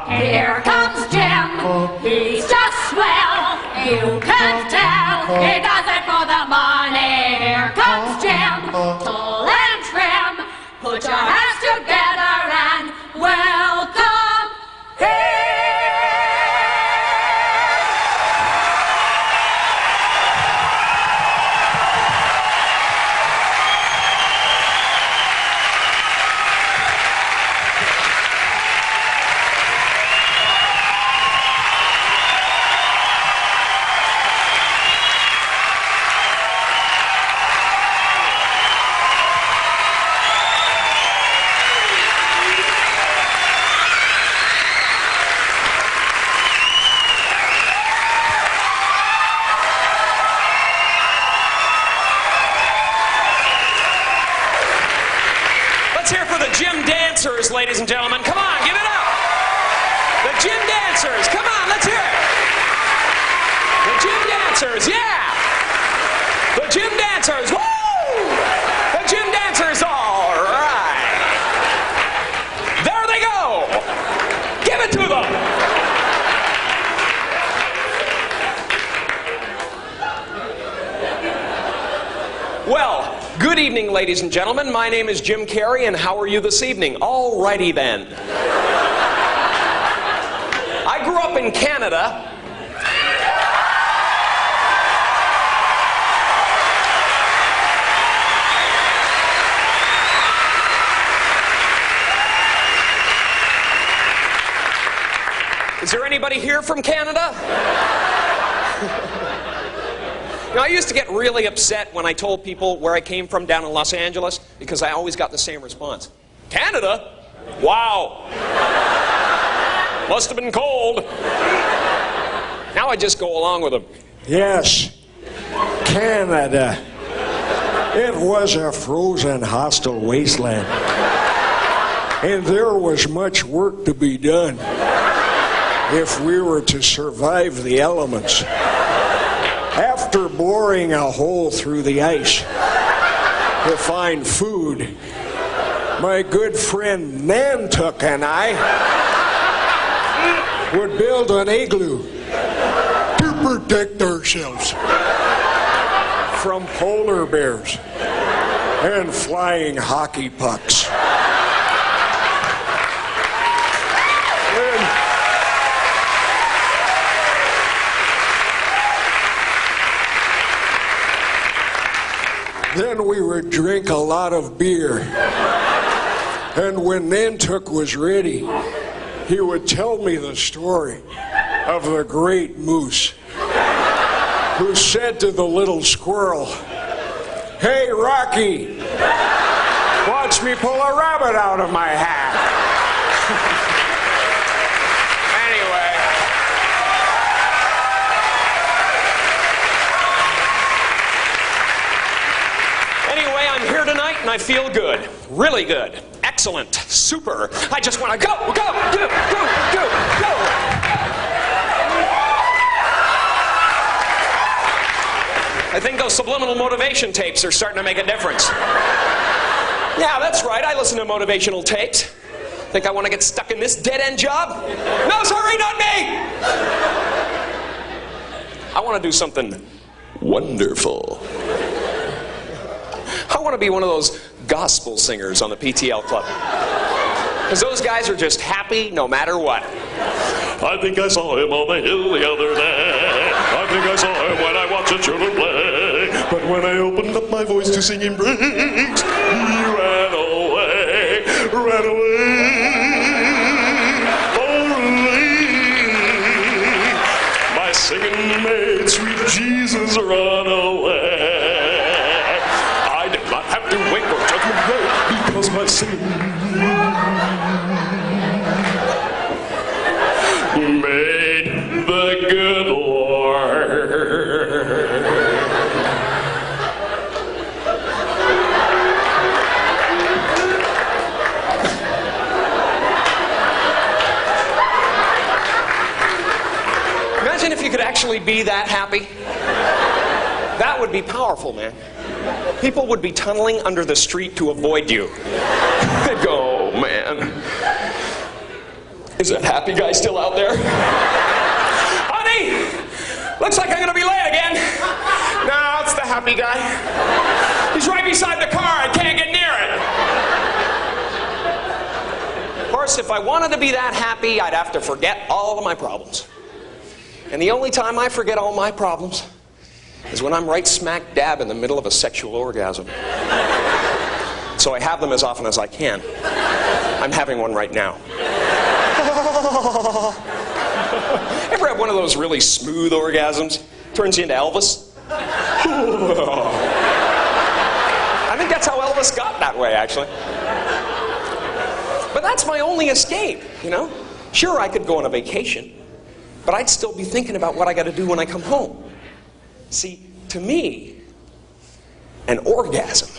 Here comes Jim, he's just swell, you can't tell, he does it for the money. Here comes Jim, tall and trim, put your hands together and welcome him. Ladies and gentlemen, come on, give it up. The gym dancers, come on, let's hear it. The gym dancers, yeah. The gym dancers, woo! The gym dancers, all right. There they go. Give it to them. Well, good evening, ladies and gentlemen. My name is Jim Carrey, and how are you this evening? All righty then. I grew up in Canada. Is there anybody here from Canada? You know, I used to get really upset when I told people where I came from down in Los Angeles because I always got the same response. Canada? Wow. Must have been cold. Now I just go along with them. Yes, Canada. It was a frozen, hostile wasteland. And there was much work to be done if we were to survive the elements. After boring a hole through the ice to find food, my good friend Nantuk and I would build an igloo to protect ourselves from polar bears and flying hockey pucks. Then we would drink a lot of beer. And when Nantuk was ready, he would tell me the story of the great moose who said to the little squirrel, "Hey, Rocky, watch me pull a rabbit out of my hat." Tonight, and I feel good. Really good. Excellent. Super. I just want to go. I think those subliminal motivation tapes are starting to make a difference. Yeah, that's right. I listen to motivational tapes. Think I want to get stuck in this dead-end job? No, sorry, not me! I want to do something wonderful. I want to be one of those gospel singers on the PTL Club. Because those guys are just happy no matter what. I think I saw him on the hill the other day. I think I saw him when I watched the children play. But when I opened up my voice to sing in praise, he ran away, ran away. Only my singing made sweet Jesus run away. Have to wait for judgment day because my sin made the good Lord. Imagine if you could actually be that happy. That would be powerful, man. People would be tunneling under the street to avoid you. They'd go, oh, man. Is that happy guy still out there? Honey! Looks like I'm gonna be late again. No, it's the happy guy. He's right beside the car. I can't get near it. Of course, if I wanted to be that happy, I'd have to forget all of my problems. And the only time I forget all my problems is when I'm right smack dab in the middle of a sexual orgasm. So I have them as often as I can. I'm having one right now. Ever have one of those really smooth orgasms? Turns you into Elvis? I think that's how Elvis got that way, actually. But that's my only escape, you know? Sure, I could go on a vacation, but I'd still be thinking about what I got to do when I come home. See, to me, an orgasm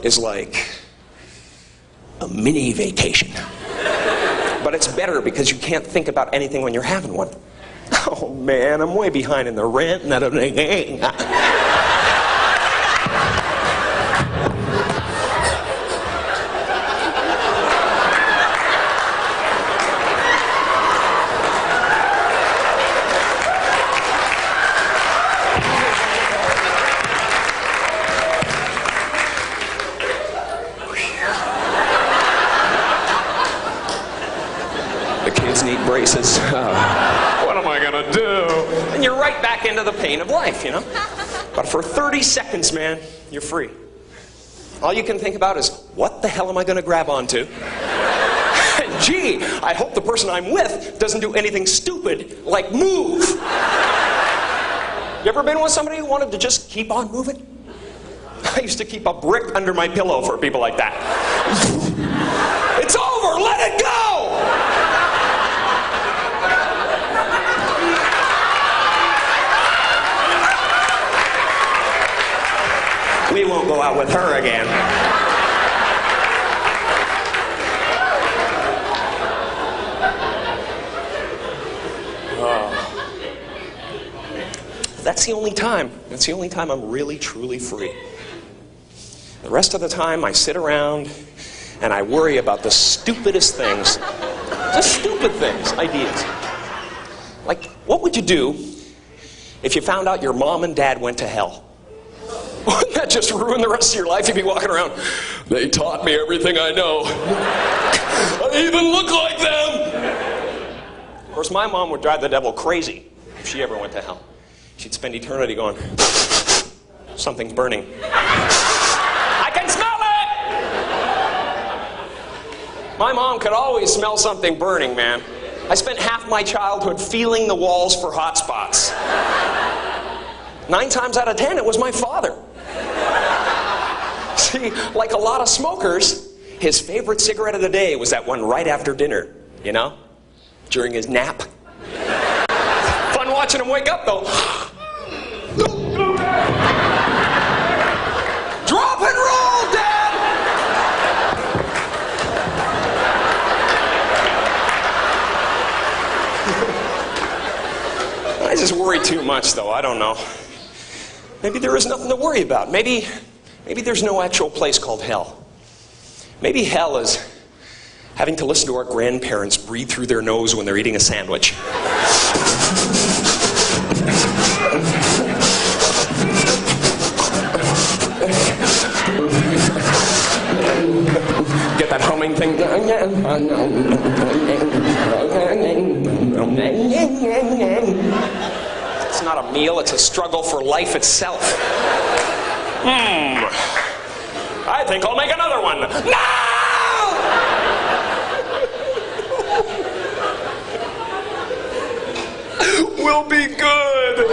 is like a mini vacation. But it's better because you can't think about anything when you're having one. Oh man, I'm way behind in the rent and everything. Need braces. What am I gonna do? And you're right back into the pain of life, you know? But for 30 seconds, man, you're free. All you can think about is, what the hell am I gonna grab onto? And gee, I hope the person I'm with doesn't do anything stupid like move. You ever been with somebody who wanted to just keep on moving? I used to keep a brick under my pillow for people like that. It's over, let it go! We won't go out with her again. That's the only time. That's the only time I'm really, truly free. The rest of the time, I sit around and I worry about the stupidest things. Just stupid things, ideas. Like, what would you do if you found out your mom and dad went to hell? Wouldn't that just ruin the rest of your life? You'd be walking around, they taught me everything I know. I even look like them. Of course, my mom would drive the devil crazy if she ever went to hell. She'd spend eternity going, something's burning. I can smell it! My mom could always smell something burning, man. I spent half my childhood feeling the walls for hot spots. 9 times out of 10, it was my father. See, like a lot of smokers, his favorite cigarette of the day was that one right after dinner, you know? During his nap. Fun watching him wake up, though. Drop and roll, Dad! I just worry too much, though. I don't know. Maybe there is nothing to worry about. Maybe there's no actual place called hell. Maybe hell is having to listen to our grandparents breathe through their nose when they're eating a sandwich. Get that humming thing. It's not a meal, it's a struggle for life itself. I think I'll make another one. No! We'll be good.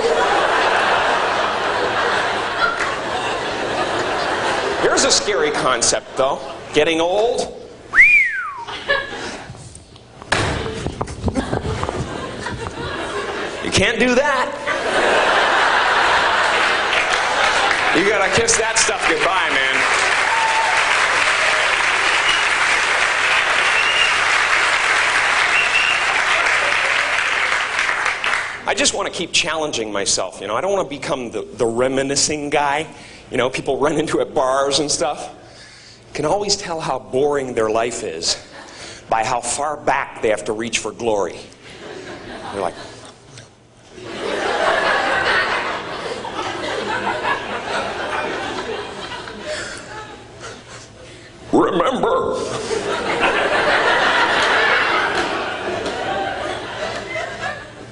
Here's a scary concept, though. Getting old. You can't do that. You gotta kiss that stuff goodbye, man. I just want to keep challenging myself, you know. I don't want to become the reminiscing guy, you know, people run into at bars and stuff. You can always tell how boring their life is by how far back they have to reach for glory. They're like,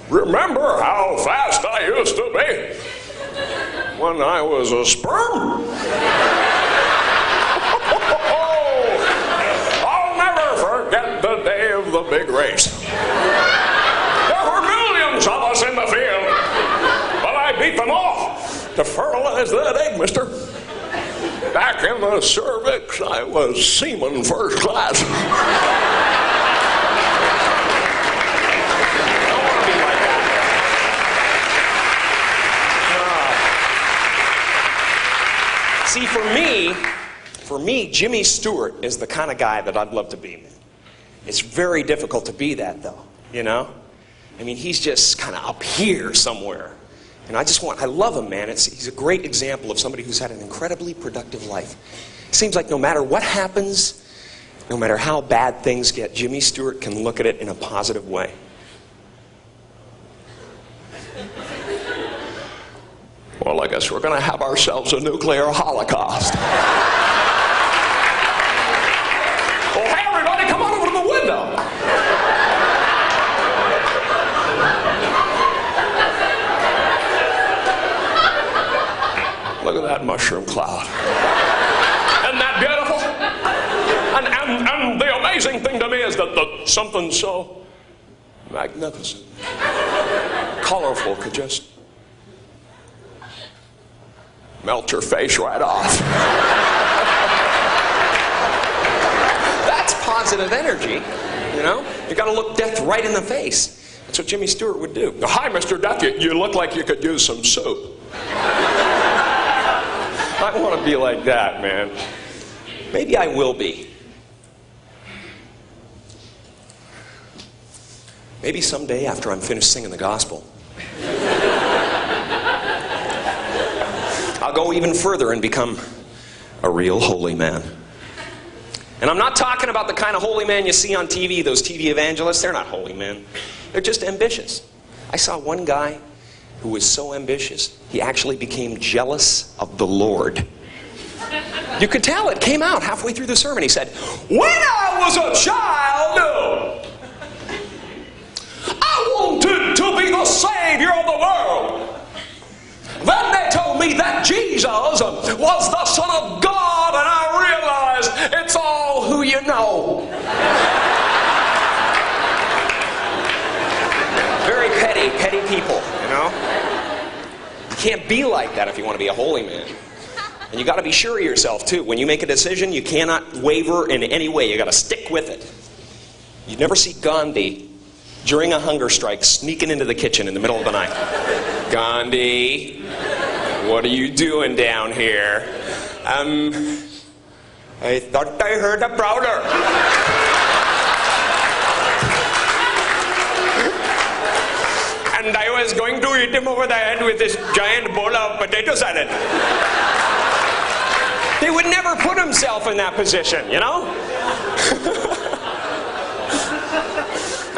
remember how fast I used to be when I was a sperm? I'll never forget the day of the big race. There were millions of us in the field, but I beat them all to fertilize that egg, mister. Back in the cervix, I was seaman first class. I don't want to be like that. See, for me, Jimmy Stewart is the kind of guy that I'd love to be. It's very difficult to be that, though, you know? I mean, he's just kind of up here somewhere. And I love him, man. He's a great example of somebody who's had an incredibly productive life. It seems like no matter what happens, no matter how bad things get, Jimmy Stewart can look at it in a positive way. Well, I guess we're going to have ourselves a nuclear holocaust. Oh, hey, everybody, come on over to the window. Look at that mushroom cloud. Isn't that beautiful? And the amazing thing to me is that something so magnificent, colorful could just melt your face right off. That's positive energy, you know? You got to look death right in the face. That's what Jimmy Stewart would do. Hi, Mr. Death, you look like you could use some soup. I want to be like that, man. Maybe I will be. Maybe someday after I'm finished singing the gospel, I'll go even further and become a real holy man. And I'm not talking about the kind of holy man you see on TV, those TV evangelists. They're not holy men. They're just ambitious. I saw one guy who was so ambitious, he actually became jealous of the Lord. You could tell, it came out halfway through the sermon. He said, when I was a child, I wanted to be the Savior of the world. Then they told me that Jesus was the Son of God, and I realized it's all who you know. Very petty people, you know? You can't be like that if you want to be a holy man. And you got to be sure of yourself, too. When you make a decision, you cannot waver in any way. You got to stick with it. You'd never see Gandhi during a hunger strike sneaking into the kitchen in the middle of the night. Gandhi, what are you doing down here? I thought I heard a prowler. And I was going to hit him over the head with this giant bowl of potato salad. He would never put himself in that position, you know?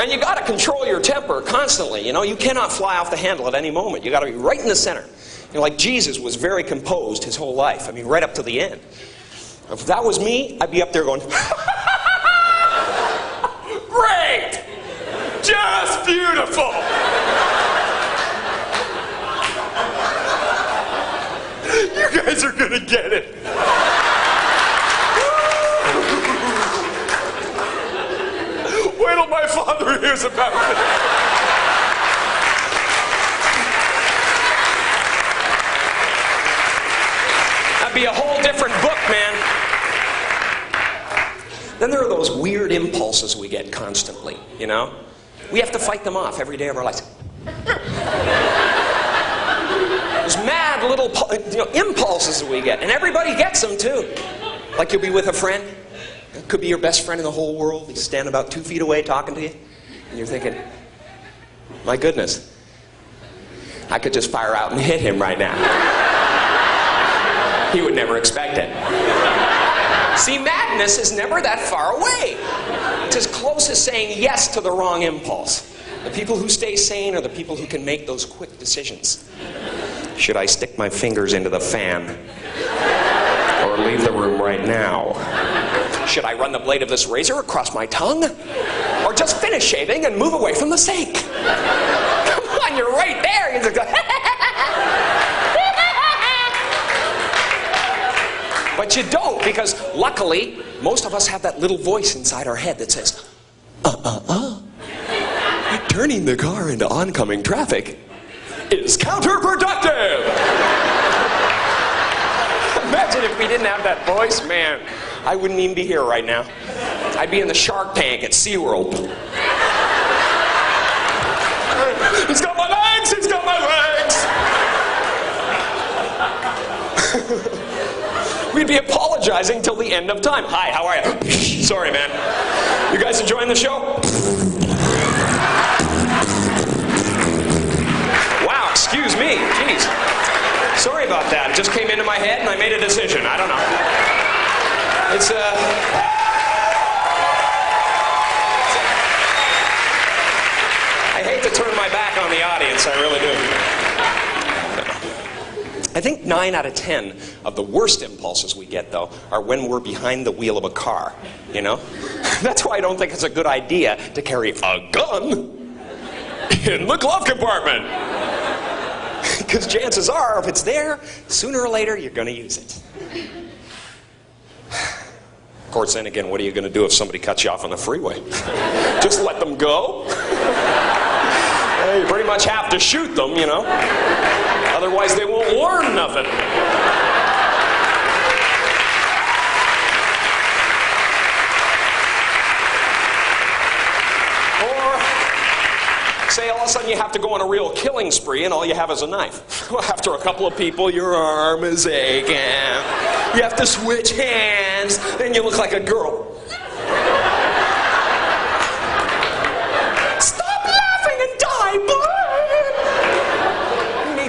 And you got to control your temper constantly, you know? You cannot fly off the handle at any moment. You got to be right in the center. You know, like Jesus was very composed his whole life. I mean, right up to the end. If that was me, I'd be up there going, great! Just beautiful! You guys are gonna get it. Wait till my father hears about it. That'd be a whole different book, man. Then there are those weird impulses we get constantly, you know? We have to fight them off every day of our lives. Those mad little impulses that we get, and everybody gets them too. Like you'll be with a friend, it could be your best friend in the whole world, he's standing about 2 feet away talking to you, and you're thinking, my goodness, I could just fire out and hit him right now. He would never expect it. See, madness is never that far away. It's as close as saying yes to the wrong impulse. The people who stay sane are the people who can make those quick decisions. Should I stick my fingers into the fan? Or leave the room right now? Should I run the blade of this razor across my tongue? Or just finish shaving and move away from the sink? Come on, you're right there. You just go, but you don't, because luckily, most of us have that little voice inside our head that says, turning the car into oncoming traffic is counterproductive. Imagine if we didn't have that voice, man. I wouldn't even be here right now. I'd be in the Shark Tank at SeaWorld. He's got my legs! He's got my legs! We'd be apologizing till the end of time. Hi, how are you? Sorry, man. You guys enjoying the show? Wow, excuse me. Jeez. Sorry about that. It just came into my head and I made a decision. I don't know. It's, I hate to turn my back on the audience. I really do. I think 9 out of 10 of the worst impulses we get, though, are when we're behind the wheel of a car, you know? That's why I don't think it's a good idea to carry a gun in the glove compartment. Because chances are, if it's there, sooner or later, you're going to use it. Of course, then again, what are you going to do if somebody cuts you off on the freeway? Just let them go? You pretty much have to shoot them, you know? Otherwise, they won't learn nothing. Or, say all of a sudden you have to go on a real killing spree and all you have is a knife. After a couple of people, your arm is aching. You have to switch hands, then you look like a girl.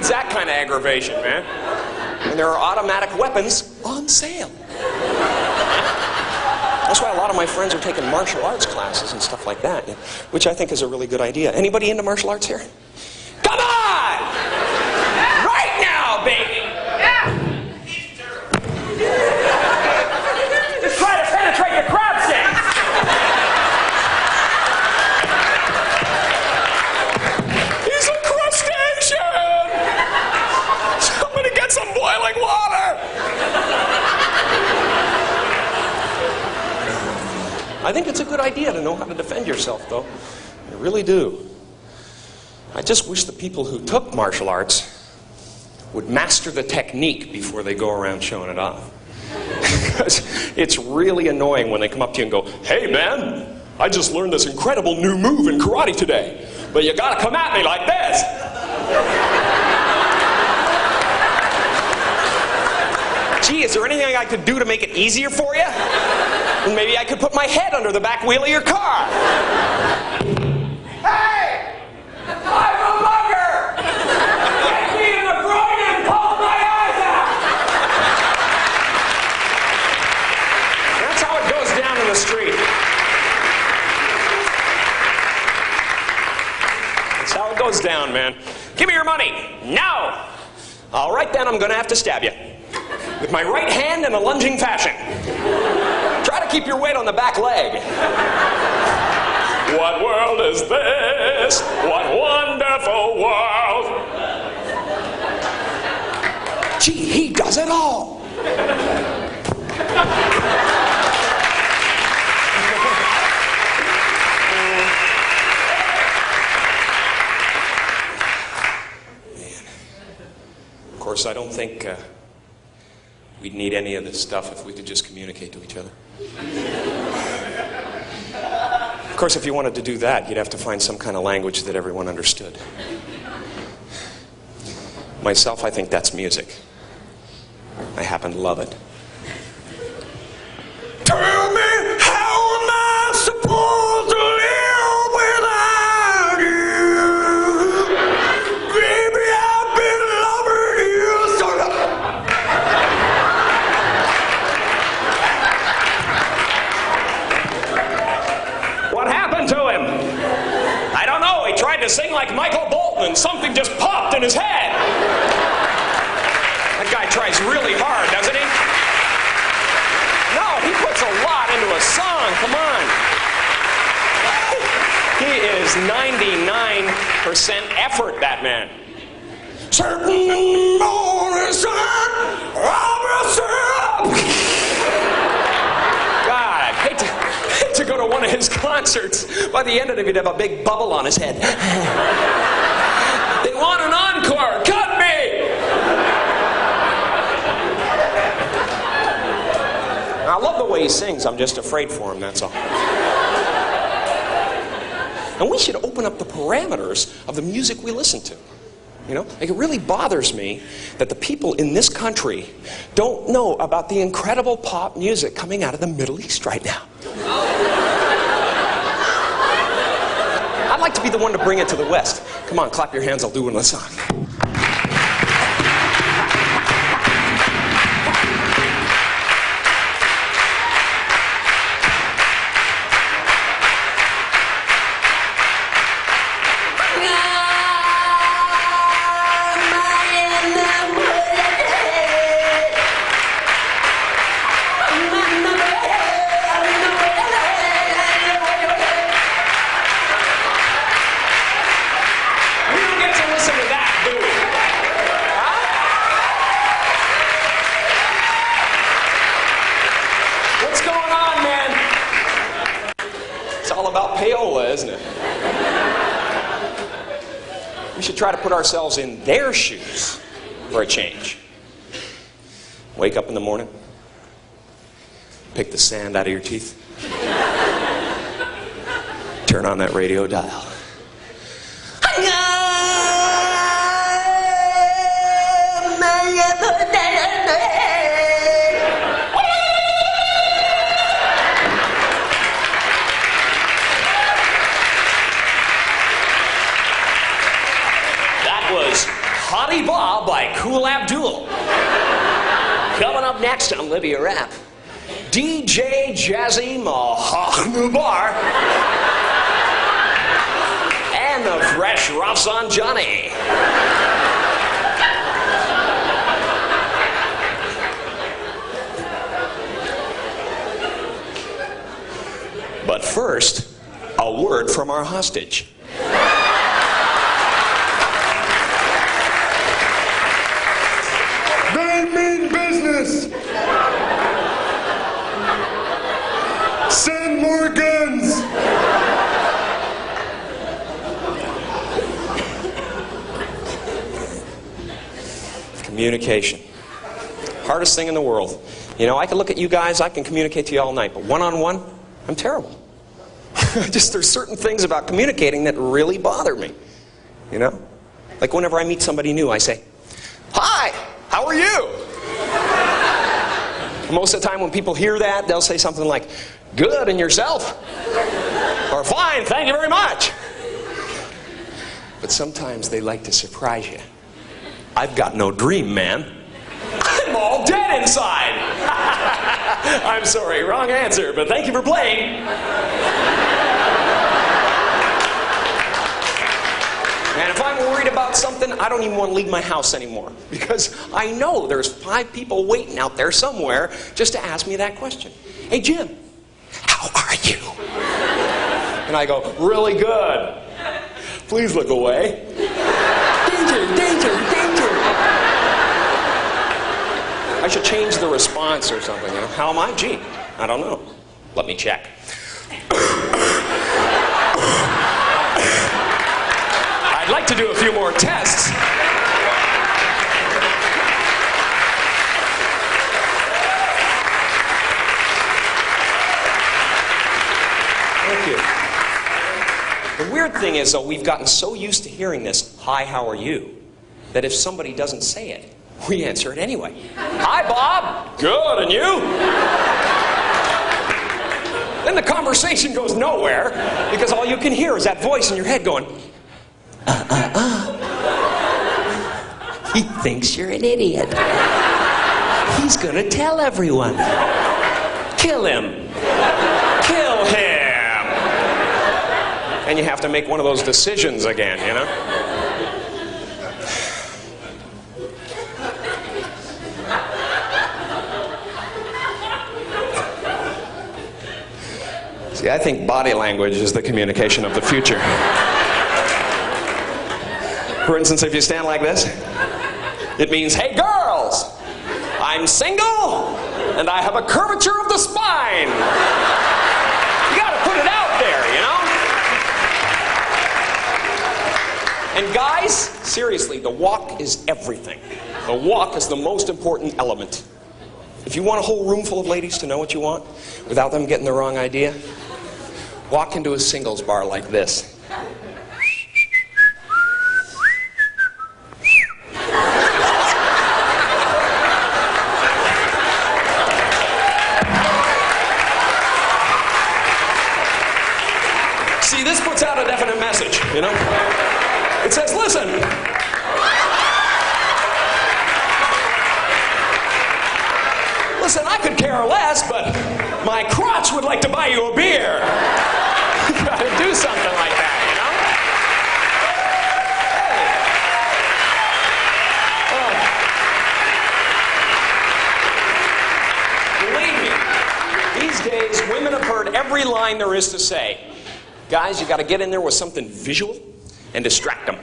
That kind of aggravation, man. And there are automatic weapons on sale. That's why a lot of my friends are taking martial arts classes and stuff like that, which I think is a really good idea. Anybody into martial arts here? Come on! Right now, baby! Just try to penetrate the crowd sense. He's a crustacean! Get some boiling water! I think it's a good idea to know how to defend yourself, though. I really do. I just wish the people who took martial arts would master the technique before they go around showing it off. Because it's really annoying when they come up to you and go, "Hey, man, I just learned this incredible new move in karate today, but you gotta come at me like this." Gee, is there anything I could do to make it easier for you? Maybe I could put my head under the back wheel of your car. Hey! I'm a mugger! Get me in the groin and poke my eyes out! That's how it goes down in the street. That's how it goes down, man. Give me your money. No! All right, then, I'm going to have to stab you. With my right hand in a lunging fashion. Try to keep your weight on the back leg. What world is this? What wonderful world. Gee, he does it all. Man. Of course, I don't think we'd need any of this stuff if we could just communicate to each other. Of course, if you wanted to do that, you'd have to find some kind of language that everyone understood. Myself, I think that's music. I happen to love it. Tell me, how am I supposed to live without you? Baby, I sing like Michael Bolton and something just popped in his head. That guy tries really hard, doesn't he? No, he puts a lot into a song. Come on. He is 99% effort, that man. Certain mornings God, I hate to go to one of his concerts. By the end of it, he'd have a big bubble on his head. They want an encore. Cut me! I love the way he sings. I'm just afraid for him, that's all. And we should open up the parameters of the music we listen to. You know, like it really bothers me that the people in this country don't know about the incredible pop music coming out of the Middle East right now. I'd like to be the one to bring it to the West. Come on, clap your hands, I'll do another song. Isn't it? We should try to put ourselves in their shoes for a change. Wake up in the morning, pick the sand out of your teeth, turn on that radio dial. Hottie Bob by Cool Abdul. Coming up next on Libya Rap, DJ Jazzy Mahnubar and the Fresh Rafsanjani. But first, a word from our hostage. Send more guns! Communication. Hardest thing in the world. You know, I can look at you guys, I can communicate to you all night, but one-on-one, I'm terrible. Just there's certain things about communicating that really bother me. You know? Like whenever I meet somebody new, I say, "Hi, how are you?" Most of the time when people hear that, they'll say something like, "Good, and yourself?" Or "Fine, thank you very much." But sometimes they like to surprise you. "I've got no dream, man. I'm all dead inside." I'm sorry, wrong answer, but thank you for playing. And if I'm worried about something, I don't even want to leave my house anymore. Because I know there's 5 people waiting out there somewhere just to ask me that question. "Hey, Jim, how are you?" And I go, "Really good. Please look away. Danger, danger, danger." I should change the response or something, you know. "How am I?" "Gee, I don't know. Let me check." I'd like to do a few more tests. Thank you. The weird thing is, though, we've gotten so used to hearing this, "Hi, how are you?" that if somebody doesn't say it, we answer it anyway. "Hi, Bob. Good, and you?" Then the conversation goes nowhere because all you can hear is that voice in your head going, He thinks you're an idiot. He's gonna tell everyone. Kill him. Kill him. and you have to make one of those decisions again, you know? See, I think body language is the communication of the future. For instance, if you stand like this, it means, hey girls, I'm single and I have a curvature of the spine. You gotta put it out there, you know? And guys, seriously, the walk is everything. The walk is the most important element. If you want a whole room full of ladies to know what you want without them getting the wrong idea, walk into a singles bar like this. See, this puts out a definite message, you know? It says, listen, I could care less, but my crotch would like to buy you a beer. You gotta do something like that, you know? Hey. Believe me, these days women have heard every line there is to say. Guys, you gotta get in there with something visual and distract them.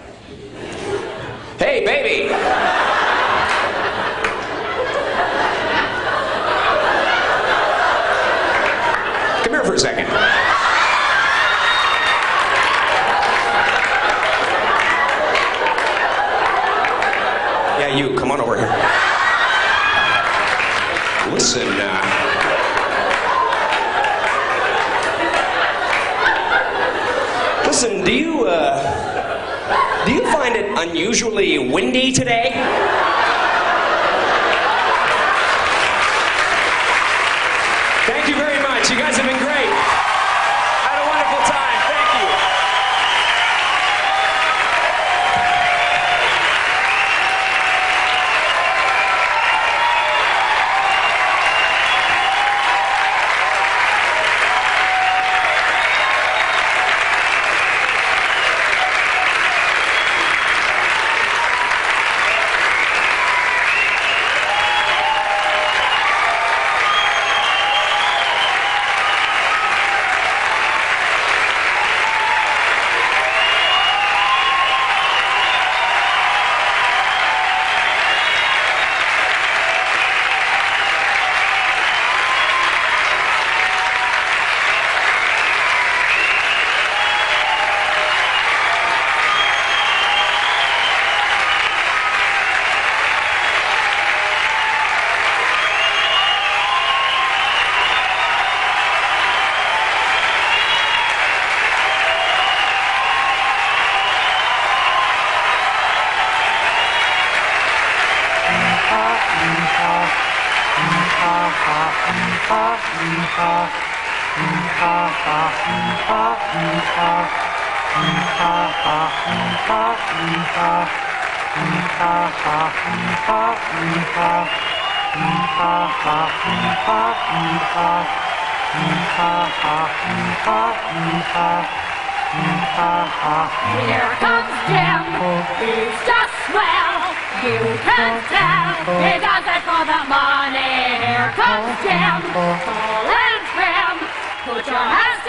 Hey, baby! Come here for a second. Yeah, you, come on over here. Listen, listen, do you find it unusually windy today? Thank you very much. You guys have been great. I had a wonderful time. Thank you. Here comes Jim, he's just swell. You can tell he does it for the money. Here comes Jim, tall and trim. Put your hands